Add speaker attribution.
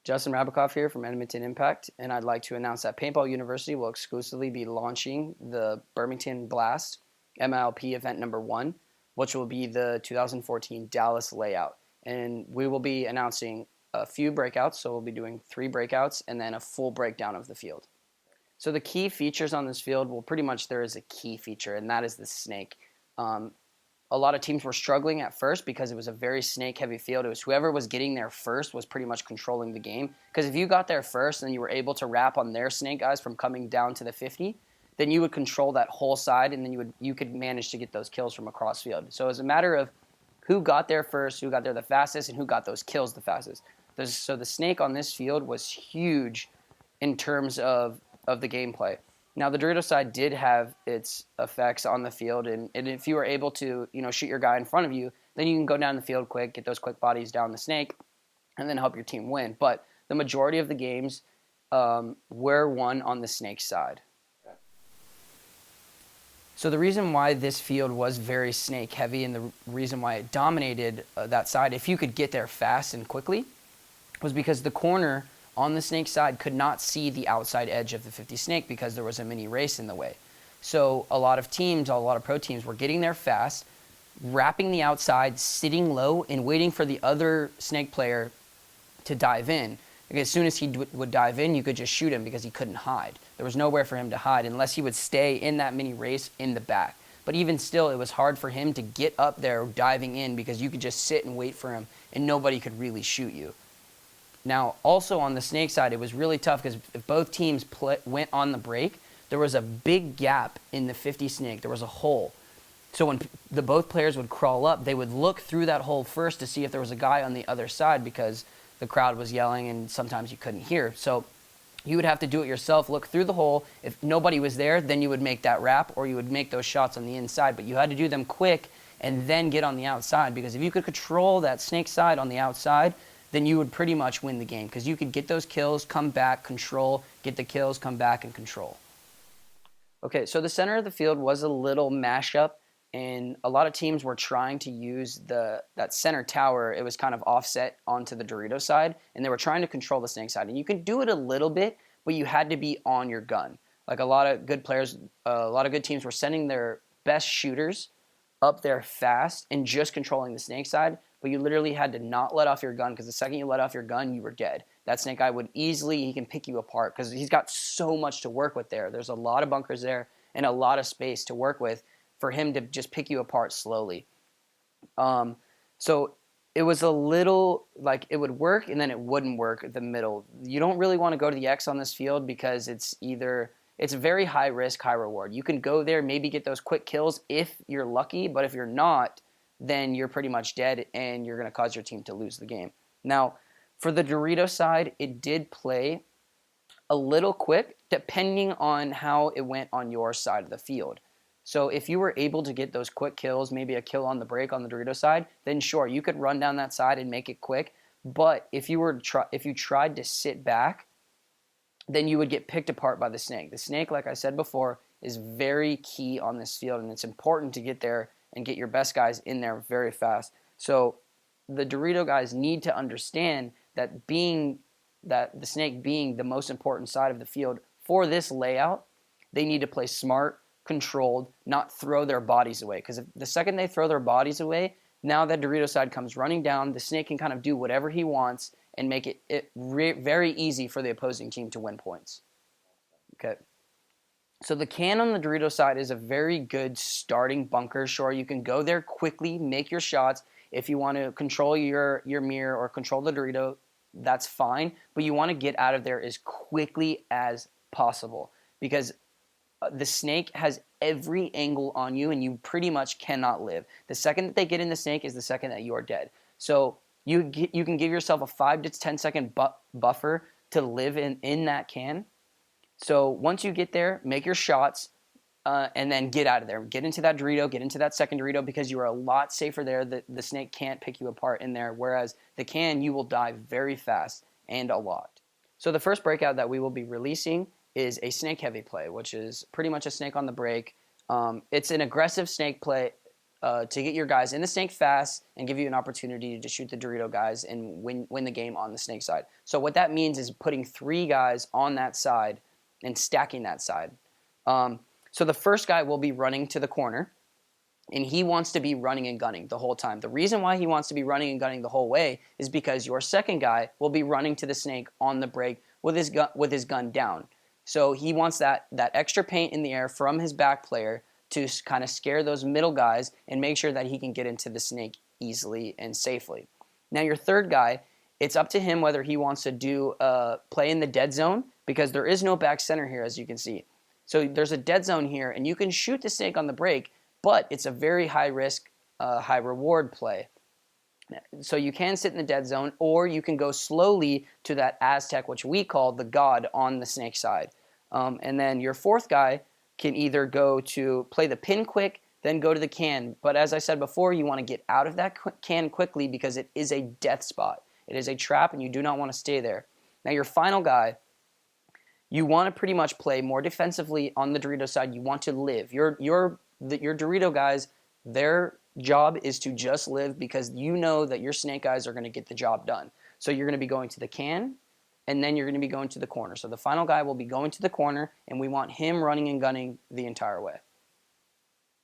Speaker 1: Justin Rabikoff here from Edmonton Impact, and I'd like to announce that Paintball University will exclusively be launching the Birmingham Blast MiLP event number 1, which will be the 2014 Dallas layout. And we will be announcing a few breakouts, so we'll be doing 3 breakouts and then a full breakdown of the field. So the key features on this field, well, pretty much there is a key feature, and that is the snake. A lot of teams were struggling at first because it was a very snake-heavy field. It was whoever was getting there first was pretty much controlling the game. Because if you got there first and you were able to wrap on their snake guys from coming down to the 50, then you would control that whole side, and then you could manage to get those kills from across field. So it was a matter of who got there first, who got there the fastest, and who got those kills the fastest. So the snake on this field was huge in terms of the gameplay. Now, the Dorito side did have its effects on the field, and if you were able to, shoot your guy in front of you, then you can go down the field quick, get those quick bodies down the snake, and then help your team win. But the majority of the games were won on the snake side. So the reason why this field was very snake heavy and the reason why it dominated that side, if you could get there fast and quickly, was because the corner on the snake side could not see the outside edge of the 50 snake because there was a mini race in the way. So a lot of pro teams were getting there fast, wrapping the outside, sitting low, and waiting for the other snake player to dive in. Because as soon as he would dive in, you could just shoot him because he couldn't hide. There was nowhere for him to hide unless he would stay in that mini race in the back. But even still, it was hard for him to get up there diving in because you could just sit and wait for him and nobody could really shoot you. Now, also on the snake side, it was really tough because if both teams went on the break, there was a big gap in the 50 snake. There was a hole. So when both players would crawl up, they would look through that hole first to see if there was a guy on the other side because the crowd was yelling and sometimes you couldn't hear. So you would have to do it yourself, look through the hole. If nobody was there, then you would make that wrap or you would make those shots on the inside. But you had to do them quick and then get on the outside because if you could control that snake side on the outside, then you would pretty much win the game because you could get those kills, come back, control, get the kills, come back, and control. Okay, so the center of the field was a little mashup, and a lot of teams were trying to use that center tower. It was kind of offset onto the Dorito side, and they were trying to control the snake side. And you could do it a little bit, but you had to be on your gun. Like a lot of good players, a lot of good teams were sending their best shooters up there fast and just controlling the snake side, but you literally had to not let off your gun because the second you let off your gun, you were dead. That snake guy he can pick you apart because he's got so much to work with there. There's a lot of bunkers there and a lot of space to work with for him to just pick you apart slowly. So it was a little like it would work and then it wouldn't work at the middle. You don't really want to go to the X on this field because it's very high risk, high reward. You can go there, maybe get those quick kills if you're lucky, but if you're not, then you're pretty much dead and you're going to cause your team to lose the game. Now, for the Dorito side, it did play a little quick depending on how it went on your side of the field. So if you were able to get those quick kills, maybe a kill on the break on the Dorito side, then sure, you could run down that side and make it quick. But if you tried to sit back, then you would get picked apart by the snake. The snake, like I said before, is very key on this field, and it's important to get there and get your best guys in there very fast. So the Dorito guys need to understand that the snake being the most important side of the field for this layout, they need to play smart, controlled, not throw their bodies away. Because the second they throw their bodies away, now that Dorito side comes running down, the snake can kind of do whatever he wants and make it very easy for the opposing team to win points. Okay. So the can on the Dorito side is a very good starting bunker. Sure, you can go there quickly, make your shots. If you want to control your mirror or control the Dorito, that's fine. But you want to get out of there as quickly as possible because the snake has every angle on you and you pretty much cannot live. The second that they get in the snake is the second that you are dead. So you can give yourself a 5 to 10 second buffer to live in that can. So once you get there, make your shots, and then get out of there. Get into that Dorito, get into that second Dorito because you are a lot safer there. The snake can't pick you apart in there, whereas the can, you will die very fast and a lot. So the first breakout that we will be releasing is a snake heavy play, which is pretty much a snake on the break. It's an aggressive snake play to get your guys in the snake fast and give you an opportunity to shoot the Dorito guys and win the game on the snake side. So what that means is putting 3 guys on that side and stacking that side. So the first guy will be running to the corner, and he wants to be running and gunning the whole time. The reason why he wants to be running and gunning the whole way is because your second guy will be running to the snake on the break with his gun down. So he wants that extra paint in the air from his back player to kind of scare those middle guys and make sure that he can get into the snake easily and safely. Now your third guy, it's up to him whether he wants to do play in the dead zone, because there is no back center here, as you can see. So there's a dead zone here, and you can shoot the snake on the break, but it's a very high risk, high reward play. So you can sit in the dead zone, or you can go slowly to that Aztec, which we call the god, on the snake side. And then your fourth guy can either go to play the pin quick, then go to the can. But as I said before, you want to get out of that can quickly because it is a death spot. It is a trap, and you do not want to stay there. Now your final guy, you want to pretty much play more defensively on the Dorito side. You want to live. Your Dorito guys, their job is to just live, because you know that your snake guys are going to get the job done. So you're going to be going to the can, and then you're going to be going to the corner. So the final guy will be going to the corner, and we want him running and gunning the entire way.